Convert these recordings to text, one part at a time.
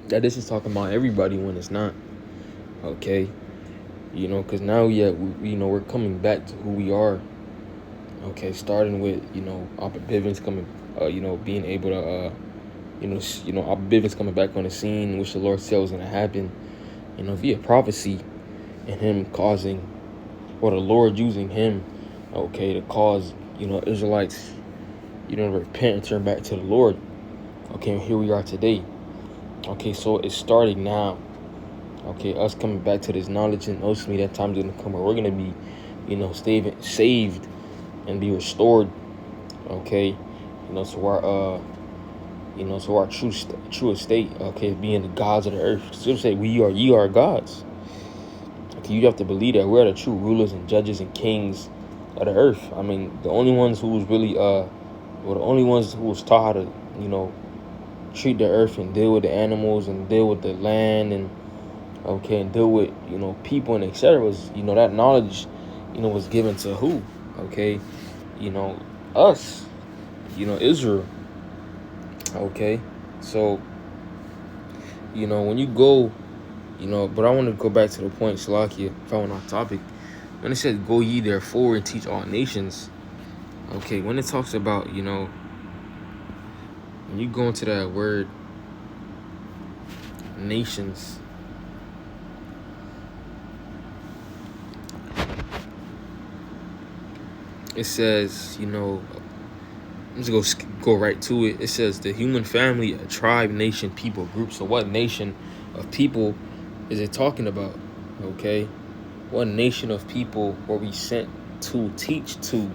that this is talking about everybody when it's not. Okay, because now we're coming back to who we are. Okay, starting with Abba Bivens coming, being able to Abba Bivens coming back on the scene, which the Lord said was gonna happen. Via prophecy, and him causing, or the Lord using him, okay, to cause Israelites, to repent and turn back to the Lord. Okay, and here we are today. Okay, so it's starting now. Okay, us coming back to this knowledge, and ultimately that time's gonna come where we're gonna be, saved and be restored. Okay, to our true estate. Okay, being the gods of the earth. So say ye are gods. Okay, you have to believe that we're the true rulers and judges and kings of the earth. I mean, the only ones who was really the only ones who was taught how to treat the earth and deal with the animals and deal with the land and deal with people and etc. was that knowledge was given to who? Okay, us, Israel. Okay, so when you go, but I want to go back to the point, Salakia, if I went off topic, when it says go ye therefore and teach all nations. Okay, when it talks about when you go into that word nations, it says, I'm just go right to it. It says the human family, a tribe, nation, people, group. So what nation of people is it talking about? Okay, what nation of people were we sent to teach to?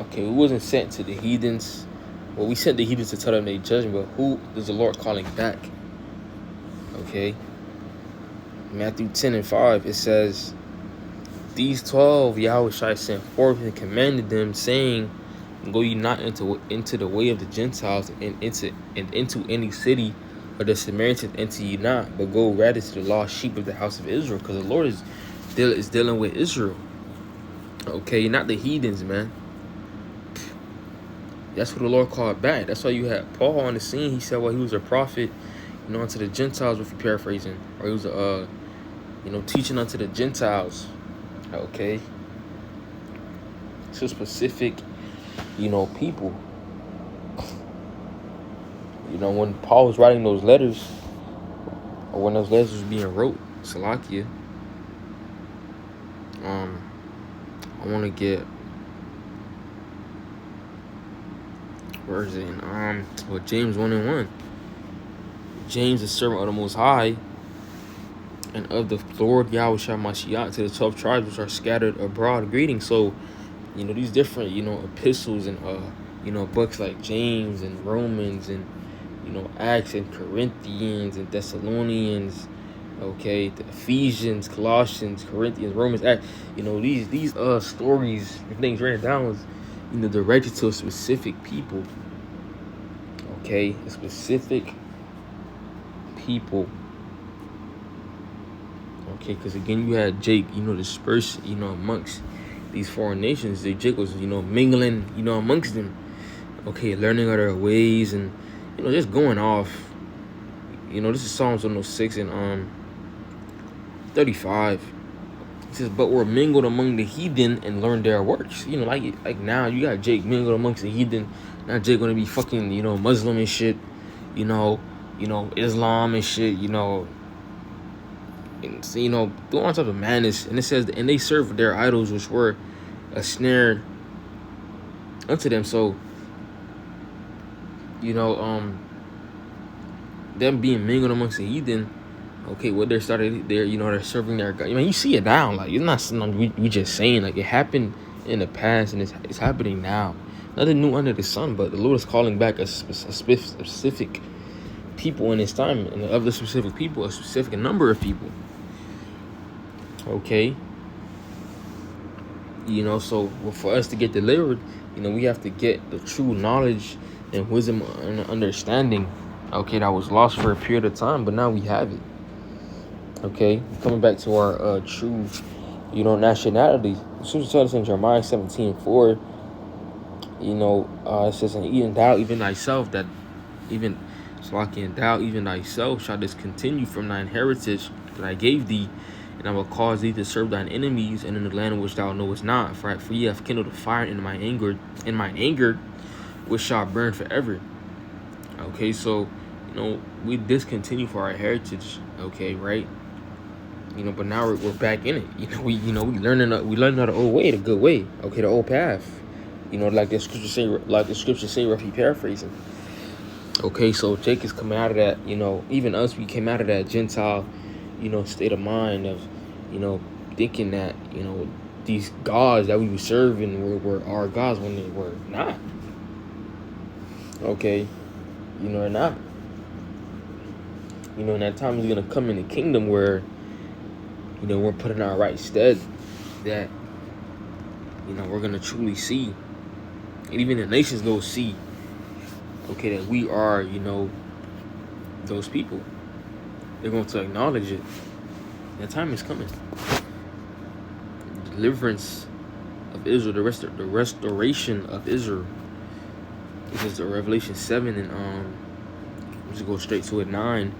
Okay, we wasn't sent to the heathens. Well, we sent the heathens to tell them their judgment, but who is the Lord calling back? Okay, Matthew 10:5, it says, these 12 Yahweh sent forth and commanded them, saying, go ye not into the way of the Gentiles and into any city of the Samaritans enter ye not, but go rather to the lost sheep of the house of Israel, because the Lord is dealing with Israel. Okay, not the heathens, man. That's what the Lord called back. That's why you had Paul on the scene. He said, well, he was a prophet, unto the Gentiles, if you're paraphrasing, or he was teaching unto the Gentiles. Okay, to specific people. When Paul was writing those letters, or when those letters was being wrote, Salakia, I want to get, where is it? James 1:1. James, the servant of the Most High, and of the Lord Yahweh Mashiach, to the 12 tribes which are scattered abroad, greeting. So, these different, epistles and books like James and Romans and Acts and Corinthians and Thessalonians, okay, the Ephesians, Colossians, Corinthians, Romans, Acts, these stories and things written down was directed to a specific people, okay, a specific people, okay, because again you had Jake, dispersed, amongst these foreign nations. Jake was mingling, amongst them, okay, learning other ways and just going off. This is Psalms 106 and 35. It says, but we're mingled among the heathen and learned their works. Like now you got Jake mingled amongst the heathen. Now Jake gonna be fucking, Muslim and shit, Islam and shit, and, doing all types of madness. And it says, and they served their idols, which were a snare unto them. So, them being mingled amongst the heathen, okay, what they're serving their God. You see it now. Like, it's not something we just saying. Like, it happened in the past and it's happening now. Nothing new under the sun, but the Lord is calling back a specific people in His time, and of the specific people, a specific number of people. Okay, so for us to get delivered, we have to get the true knowledge and wisdom and understanding. Okay, that was lost for a period of time, but now we have it. Okay, coming back to our true, nationality. The scripture tells us in Jeremiah 17:4, it says, and even thou, even thyself, that even, so and thou even thyself shalt discontinue from thine heritage that I gave thee, and I will cause thee to serve thine enemies, and in the land which thou knowest not. For ye have kindled a fire in mine anger, which shall burn forever. Okay, so we discontinue for our heritage. Okay, right? But now we're back in it. We learning the old way, the good way. Okay, the old path. Like the scriptures say, roughly paraphrasing. Okay, so Jake is coming out of that. Even us, we came out of that Gentile, state of mind of, thinking that these gods that we were serving were our gods when they were not. Okay, they're not. And that time is gonna come in the kingdom where we're put in our right stead, that we're gonna truly see, and even the nations go see, okay, that we are those people. They're going to acknowledge it. That time is coming. Deliverance of Israel, the restoration of Israel. This is the Revelation 7, and let's go straight to it, 9.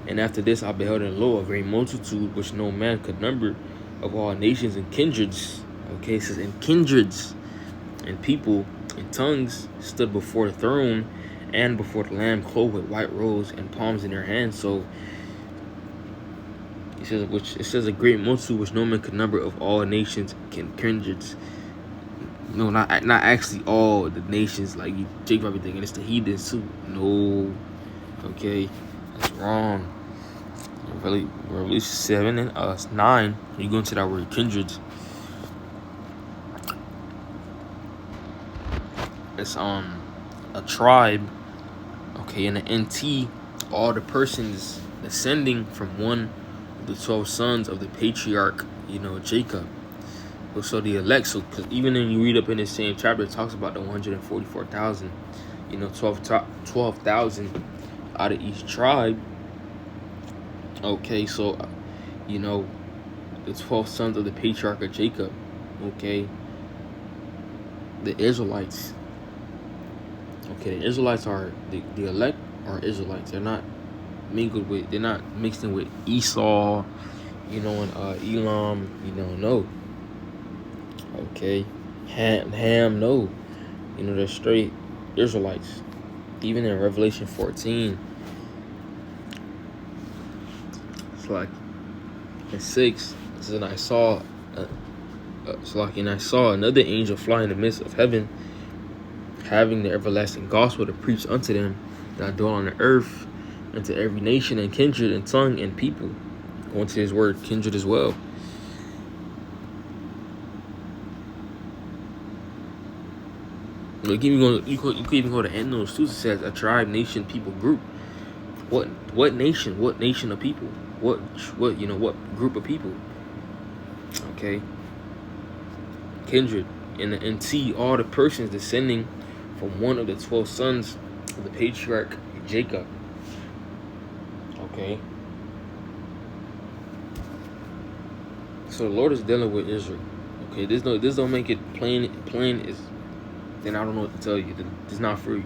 And after this I beheld in lo a great multitude which no man could number, of all nations and kindreds. Okay, it says, and kindreds and people and tongues stood before the throne and before the Lamb, clothed with white robes and palms in their hands. So it says a great multitude which no man could number, of all nations and kindreds. No, not actually all the nations, like you take everything, and it's the heathens too. No, okay, that's wrong. Revelation 7 and 9, you go into that word kindreds. It's a tribe. Okay, in the NT, all the persons descending from one of the 12 sons of the patriarch, Jacob. So the elect, because even when you read up in the same chapter, it talks about the 144,000, 12,000 out of each tribe. Okay, so, the 12 sons of the patriarch of Jacob. Okay, the Israelites. Okay, the Israelites are, the elect are Israelites. They're not they're not mixed in with Esau, and Elam, no. Okay, Ham, no. They're straight Israelites. Even in Revelation 14, it's like in 6, it says, and I saw another angel fly in the midst of heaven, having the everlasting gospel to preach unto them that dwell on the earth, and to every nation and kindred and tongue and people. Going to his word kindred as well. Like you could even go to Ethnos too. It says a tribe, nation, people, group. What nation? What nation of people? What group of people? Okay. Kindred, and see all the persons descending from one of the 12 sons of the patriarch Jacob. Okay. So the Lord is dealing with Israel. Okay, this don't make it plain is, then I don't know what to tell you. It's not free.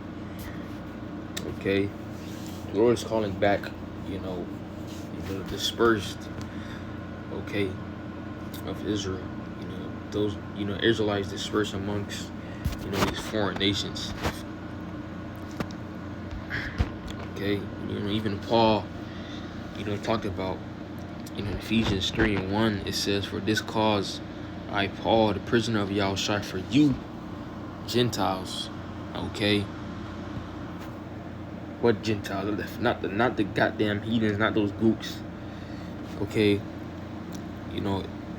Okay. The Lord is calling back, the dispersed, okay, of Israel. Those, Israelites dispersed amongst, these foreign nations. Okay, even Paul, talked about, Ephesians 3:1, it says, for this cause I, Paul, the prisoner of Yahushua, for you, Gentiles. Okay. What Gentiles? Not the goddamn heathens, not those gooks. Okay.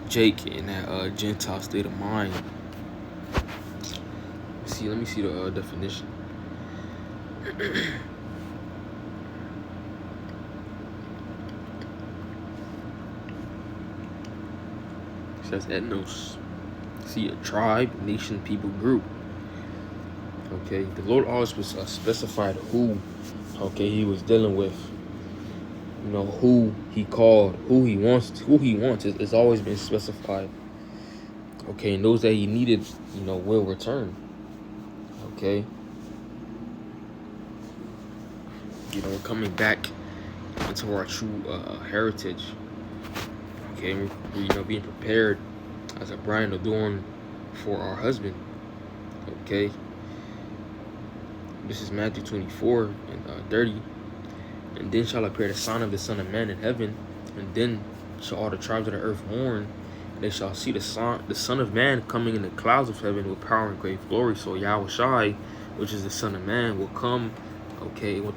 Jake in that Gentile state of mind. Let me see the definition. It says ethnos. See, a tribe, nation, people, group. Okay, the Lord always was specified who, he was dealing with. Who he called, who he wants. It's always been specified. Okay, and those that he needed, will return. Okay. we're coming back into our true heritage. Okay, we're being prepared as a bride adorned for our husband. Okay, this is Matthew 24 and 30. And then shall appear the sign of the Son of Man in heaven, and then shall all the tribes of the earth mourn. And they shall see the Son of Man coming in the clouds of heaven with power and great glory. So Yahweh Shai, which is the Son of Man, will come. Okay, with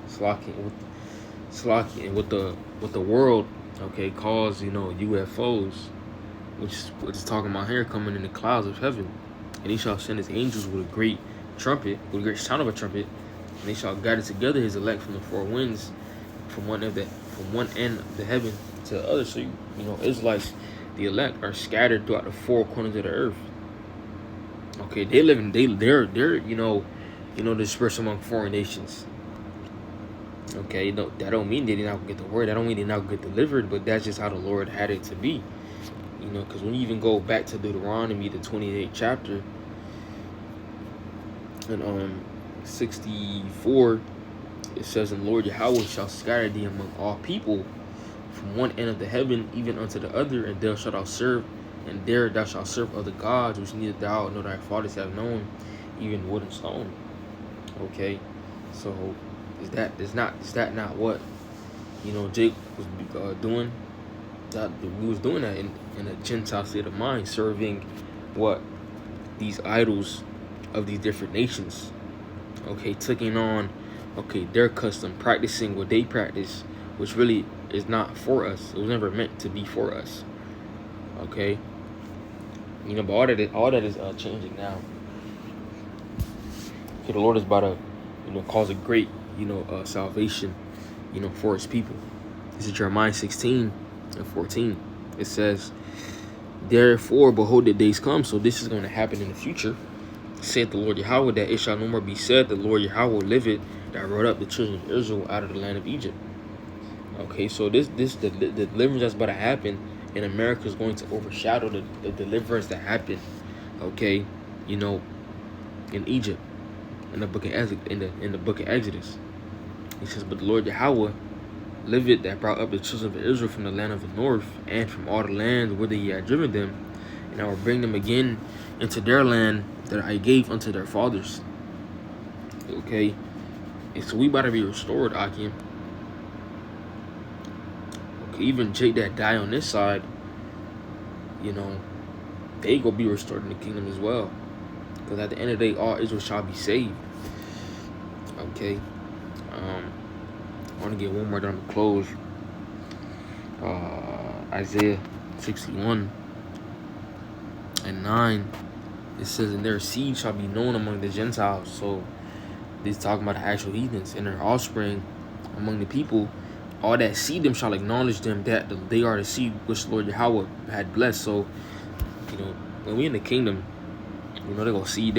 Slaki and with the world. Okay, calls UFOs, which is talking about here coming in the clouds of heaven, and he shall send his angels with a great trumpet, with a great sound of a trumpet. And they shall gather together his elect from the four winds, from one end of the heaven to the other. So Israelites, the elect, are scattered throughout the four corners of the earth. Okay, they're dispersed among foreign nations. Okay, that don't mean they did not get the word. That don't mean they not get delivered. But that's just how the Lord had it to be. Because when you even go back to Deuteronomy, the 28th chapter, and 64, it says, "And Lord Yahweh shall scatter thee among all people, from one end of the heaven even unto the other, and there shalt thou serve, and there thou shalt serve other gods, which neither thou nor thy fathers have known, even wood and stone." Okay, so is that not what Jake was doing? That we was doing that in a Gentile state of mind, serving what these idols of these different nations. Okay, taking on their custom, practicing what they practice, which really is not for us. It was never meant to be for us. Okay, but all that is changing now. Okay, the Lord is about to cause a great salvation for his people. This is Jeremiah 16 and 14. It says, "Therefore, behold, the days come." So this is going to happen in the future. Saith the Lord Yahweh, that it shall no more be said, "The Lord Yahweh liveth, that brought up the children of Israel out of the land of Egypt." Okay, so the deliverance that's about to happen in America is going to overshadow the deliverance that happened, okay, in Egypt, in the book of Exodus. He says, "But the Lord Yahweh liveth, that brought up the children of Israel from the land of the north, and from all the lands whither he had driven them, and I will bring them again into their land that I gave unto their fathers." Okay, and so we about to be restored, Akim. Okay, even Jake that die on this side, they gonna be restored in the kingdom as well. Because at the end of the day, all Israel shall be saved. Okay, I want to get one more down to close. Isaiah 61 and 9. It says, "And their seed shall be known among the Gentiles." So this is talking about the actual heathens, and their offspring among the people. All that see them shall acknowledge them, that they are the seed which Lord Yahweh had blessed. So, when we in the kingdom, they gonna see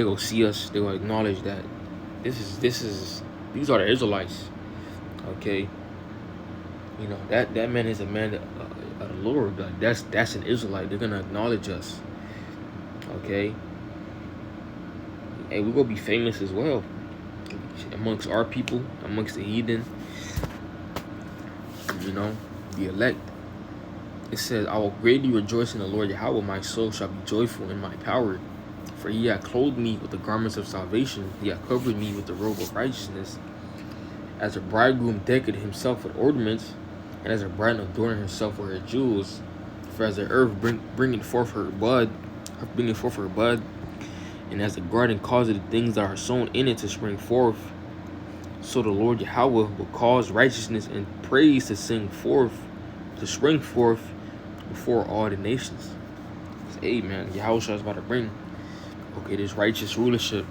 us. They gonna acknowledge that these are the Israelites. Okay, that man is a man of the Lord. Like that's an Israelite. They're gonna acknowledge us. Okay, and we're gonna be famous as well amongst our people, amongst the heathen. The elect. It says, "I will greatly rejoice in the Lord Yahweh. My soul shall be joyful in my power. For he hath clothed me with the garments of salvation. He hath covered me with the robe of righteousness. As a bridegroom decketh himself with ornaments, and as a bride adorning herself with her jewels. For as the earth bringeth forth her bud, and as the garden causeth the things that are sown in it to spring forth, so the Lord Yahweh will cause righteousness and praise to spring forth before all the nations." Hey man, Yahweh is about to bring this righteous rulership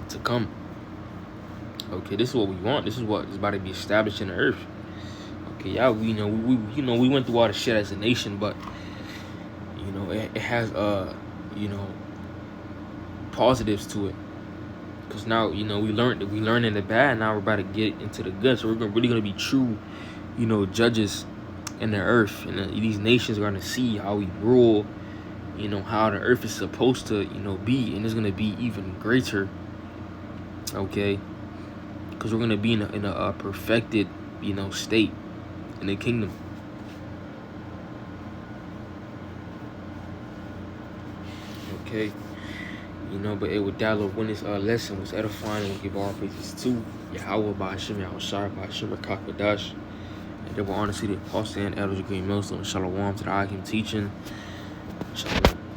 to come. Okay, this is what we want. This is what is about to be established in the earth. Okay, yeah, we went through all the shit as a nation, but it has positives to it. Because now we learned in the bad. Now we're about to get into the good. So we're really gonna be true, judges in the earth, and these nations are gonna see how we rule. How the earth is supposed to be, and it's gonna be even greater. Okay, because we're gonna be in a perfected, state in the kingdom. Okay, but it would download when this lesson was edifying. We'll give all praises to Yahweh by Hashem, Yahushua by Hashem Kakadash. And they were honestly the apostle and elders of Green Millstone. Shalom to the Akim teaching. Shalom.